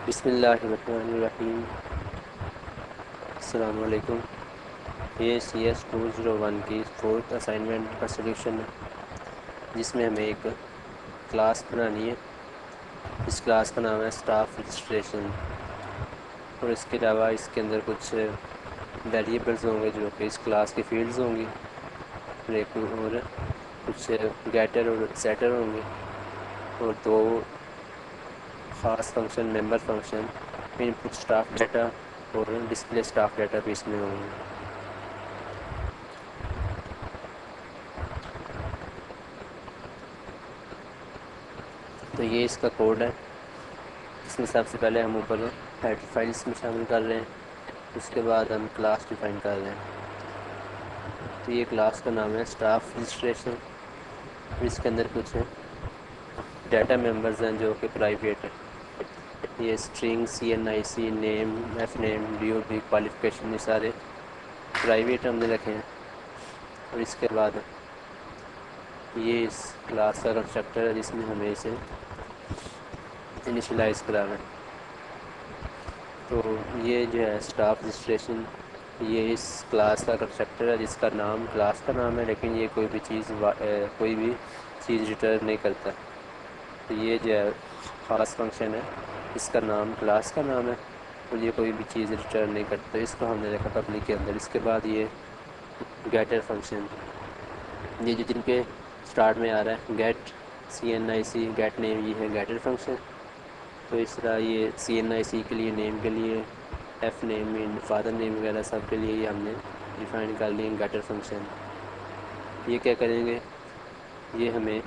بسم اللہ الرحمن الرحیم۔ السلام علیکم۔ یہ CS 201 کی 4th اسائنمنٹ کا سلیوشن ہے، جس میں ہمیں ایک کلاس بنانی ہے۔ اس کلاس کا نام ہے اسٹاف رجسٹریشن، اور اس کے علاوہ اس کے اندر کچھ ویریبلز ہوں گے جو کہ اس کلاس کی فیلڈز ہوں گی، اور کچھ گیٹر اور سیٹر ہوں گے، اور دو خاص فنکشن ممبر فنکشن، ان پٹ اسٹاف ڈیٹا اور ڈسپلے اسٹاف ڈیٹا بھی اس میں ہوں گے۔ تو یہ اس کا کوڈ ہے۔ اس میں سب سے پہلے ہم اوپر ہیڈر فائلس میں شامل کر رہے ہیں، اس کے بعد ہم کلاس ڈیفائن کر رہے ہیں۔ تو یہ کلاس کا نام ہے اسٹاف رجسٹریشن، اس کے اندر کچھ ڈیٹا ممبرز ہیں جو کہ پرائیویٹ ہیں۔ یہ اسٹرنگ، CNIC، نیم، ایف نیم، DOB، کوالیفیکیشن، یہ سارے پرائیویٹ ہم نے رکھے ہیں۔ اور اس کے بعد یہ اس کلاس کا کنسٹرکٹر ہے جس میں ہمیں اسے انیشلائز کرانا ہے۔ تو یہ جو ہے اسٹاف رجسٹریشن، یہ اس کلاس کا کنسٹرکٹر ہے جس کا نام کلاس کا نام ہے، لیکن یہ کوئی بھی چیز ریٹرن نہیں کرتا۔ تو یہ جو ہے خاص فنکشن ہے، اس کا نام کلاس کا نام ہے، اور یہ کوئی بھی چیز ریٹرن نہیں کرتا۔ اس کو ہم نے رکھا پبلک کے اندر۔ اس کے بعد یہ گیٹر فنکشن، یہ جو جن کے اسٹارٹ میں آ رہا ہے گیٹ CNIC گیٹ نیم، یہ ہے گیٹر فنکشن۔ تو اس طرح یہ CNIC کے لیے، نیم کے لیے، ایف نیم، فادر نیم وغیرہ سب کے لیے یہ ہم نے ڈیفائن کر لی گیٹر فنکشن۔ یہ کیا کریں گے، یہ ہمیں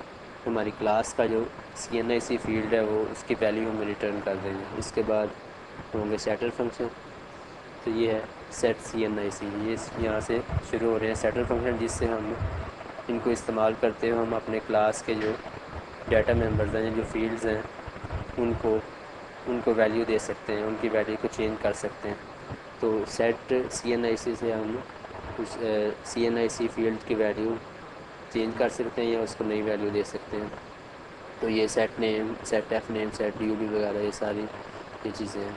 ہماری کلاس کا جو CNIC فیلڈ ہے وہ اس کی ویلیو ہمیں ریٹرن کر دیں گے۔ اس کے بعد ہوں گے سیٹر فنکشن۔ تو یہ ہے سیٹ CNIC، یہ یہاں سے شروع ہو رہے ہیں سیٹر فنکشن، جس سے ہم ان کو استعمال کرتے ہوئے ہم اپنے کلاس کے جو ڈیٹا ممبرز ہیں، جو فیلڈز ہیں، ان کو ویلیو دے سکتے ہیں، ان کی ویلیو کو چینج کر سکتے ہیں۔ تو سیٹ CNIC سے ہم اس CNIC فیلڈ کی ویلیو چینج کر سکتے ہیں یا اس کو نئی ویلیو دے سکتے ہیں۔ تو یہ سیٹ نیم، سیٹ ایف نیم، سیٹ DOB وغیرہ یہ ساری یہ چیزیں ہیں۔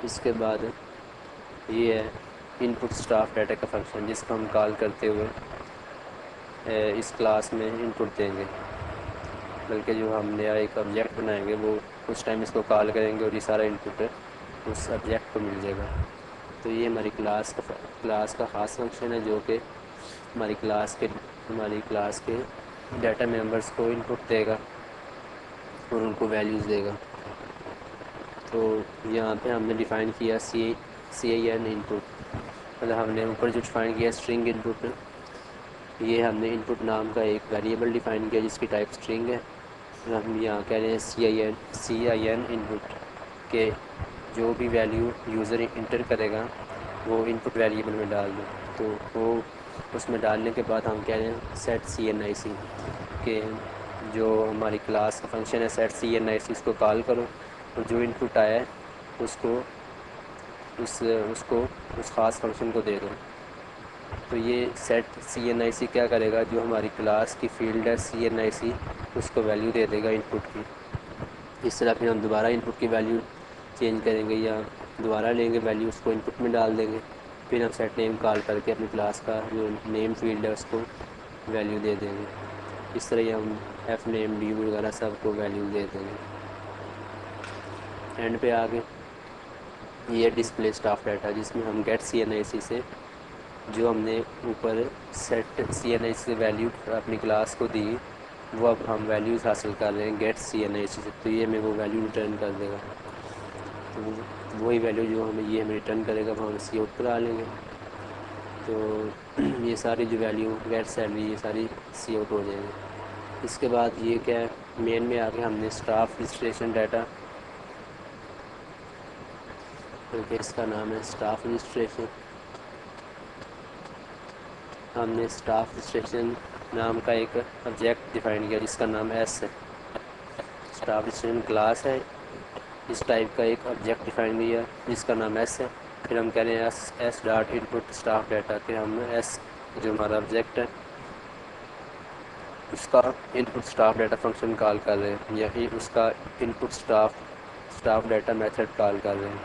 اس کے بعد یہ ہے ان پٹ اسٹاف ڈیٹا کا فنکشن، جس کو ہم کال کرتے ہوئے اس کلاس میں ان پٹ دیں گے، بلکہ جو ہم نیا ایک آبجیکٹ بنائیں گے وہ اس ٹائم اس کو کال کریں گے اور یہ سارا ان پٹ اس آبجیکٹ کو مل جائے گا۔ تو یہ ہماری کلاس کا خاص فنکشن ہے جو کہ ہماری کلاس کے ڈیٹا ممبرس کو ان پٹ دے گا اور ان کو ویلیوز دے گا۔ تو یہاں پہ ہم نے ڈیفائن کیا CIN ان پٹ، مطلب ہم نے اوپر جو ڈیفائن کیا اسٹرنگ ان پٹ، یہ ہم نے ان پٹ نام کا ایک ویریبل ڈیفائن کیا جس کی ٹائپ اسٹرنگ ہے۔ ہم یہاں کہہ رہے ہیں CIN ان پٹ کہ جو بھی ویلیو یوزر انٹر کرے گا وہ ان پٹ ویریبل میں ڈال دیں۔ تو وہ اس میں ڈالنے کے بعد ہم کہہ رہے ہیں سیٹ CNIC کہ جو ہماری کلاس کا فنکشن ہے سیٹ CNIC، اس کو کال کرو اور جو ان پٹ آیا ہے اس کو اس خاص فنکشن کو دے دو۔ تو یہ سیٹ CNIC کیا کرے گا، جو ہماری کلاس کی فیلڈ ہے CNIC اس کو ویلیو دے دے گا ان پٹ کی۔ اس طرح پھر ہم دوبارہ ان پٹ کی ویلیو چینج کریں گے یا دوبارہ لیں گے ویلیو، اس کو ان پٹ میں ڈال دیں گے، پھر ہم سیٹ نیم کال کر کے اپنی کلاس کا جو نیم فیلڈ ہے اس کو ویلیو دے دیں گے۔ اس طرح ہی ہم ایف نیم، DOB وغیرہ سب کو ویلیو دے دیں گے۔ اینڈ پہ آگے یہ ڈسپلے اسٹاف ڈیٹا، جس میں ہم گیٹ CNIC سے جو ہم نے اوپر سیٹ CNIC سے ویلیو اپنی کلاس کو دی، وہ اب ہم ویلیوز حاصل کر رہے ہیں گیٹ CNIC سے، تو یہ ہمیں وہ ویلیو ریٹرن کر دے گا۔ تو وہی ویلیو جو ہمیں ریٹرن کرے گا وہ ہم سی آؤٹ کرا لیں گے۔ تو یہ ساری جو ویلیو گیٹ سیلری یہ ساری سی آؤٹ ہو جائیں گے۔ اس کے بعد یہ کیا ہے، مین میں آ کے ہم نے اسٹاف رجسٹریشن ڈیٹا، کیونکہ اس کا نام ہے اسٹاف رجسٹریشن، ہم نے اسٹاف رجسٹریشن نام کا ایک آبجیکٹ ڈیفائن کیا جس کا نام ایس ہے۔ اسٹاف رجسٹریشن کلاس ہے، اس ٹائپ کا ایک آبجیکٹ ڈیفائن کیا جس کا نام ایس ہے۔ پھر ہم کہہ رہے ہیں S dot input staff data, کہ ہم ایس جو ہمارا آبجیکٹ ہے اس کا input staff data function call کر رہے ہیں، یا پھر اس کا input staff staff data method call کر رہے ہیں.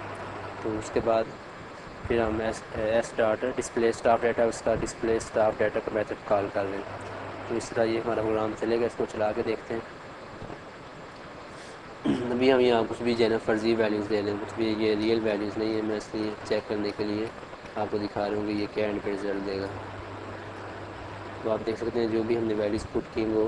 تو اس کے بعد پھر ہم S dot display staff data اس کا ڈسپلے اسٹاف ڈیٹا کا میتھڈ کال کر رہے ہیں. تو اس طرح یہ ہمارا پروگرام چلے گا. اس کو چلا کے دیکھتے ہیں. ابھی ہم یہاں کچھ بھی جو ہے نا فرضی ویلیوز دے لیں, کچھ بھی یہ ریئل ویلیوز نہیں ہے. میں اس لیے چیک کرنے کے لیے آپ کو دکھا رہا ہوں کہ یہ کیا اینڈ پہ رزلٹ دے گا. تو آپ دیکھ سکتے ہیں جو بھی ہم نے ویلیوز پٹ کی وہ